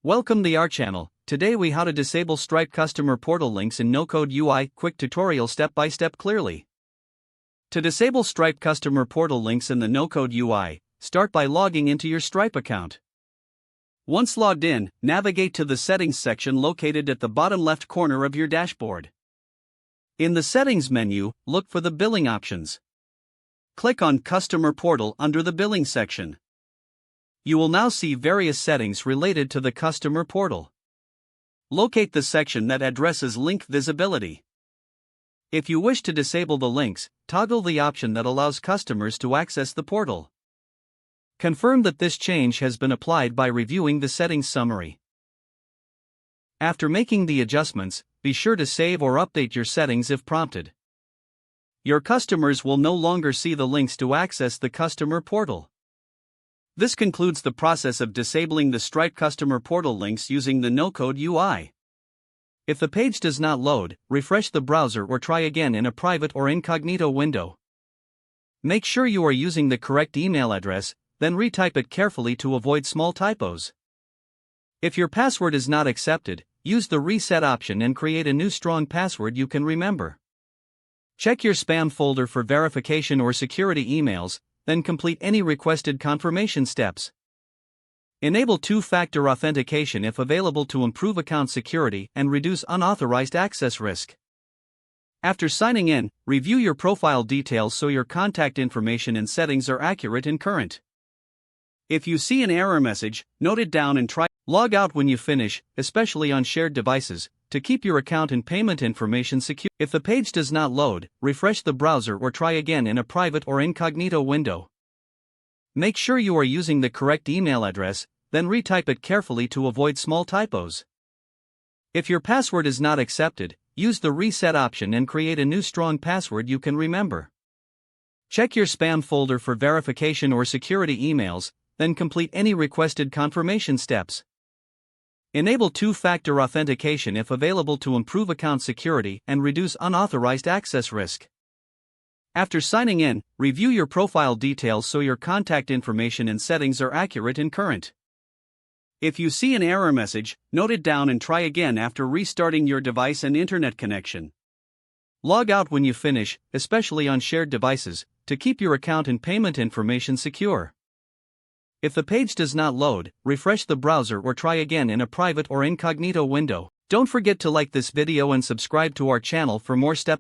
Welcome to our channel. Today we how to disable Stripe customer portal links in no-code UI. Quick tutorial step by step clearly. To disable Stripe customer portal links in the no-code UI, start by logging into your Stripe account. Once logged in, navigate to the settings section located at the bottom left corner of your dashboard. In the settings menu, look for the billing options. Click on Customer Portal under the billing section. You will now see various settings related to the customer portal. Locate the section that addresses link visibility. If you wish to disable the links, toggle the option that allows customers to access the portal. Confirm that this change has been applied by reviewing the settings summary. After making the adjustments, be sure to save or update your settings if prompted. Your customers will no longer see the links to access the customer portal. This concludes the process of disabling the Stripe customer portal links using the no-code UI. If the page does not load, refresh the browser or try again in a private or incognito window. Make sure you are using the correct email address, then retype it carefully to avoid small typos. If your password is not accepted, use the reset option and create a new strong password you can remember. Check your spam folder for verification or security emails, then complete any requested confirmation steps. Enable two-factor authentication if available to improve account security and reduce unauthorized access risk. After signing in, review your profile details so your contact information and settings are accurate and current. If you see an error message, note it down and try log out when you finish, especially on shared devices, to keep your account and payment information secure. If the page does not load, refresh the browser or try again in a private or incognito window. Make sure you are using the correct email address, then retype it carefully to avoid small typos. If your password is not accepted, use the reset option and create a new strong password you can remember. Check your spam folder for verification or security emails, then complete any requested confirmation steps. Enable two-factor authentication if available to improve account security and reduce unauthorized access risk. After signing in, review your profile details so your contact information and settings are accurate and current. If you see an error message, note it down and try again after restarting your device and internet connection. Log out when you finish, especially on shared devices, to keep your account and payment information secure. If the page does not load, refresh the browser or try again in a private or incognito window. Don't forget to like this video and subscribe to our channel for more step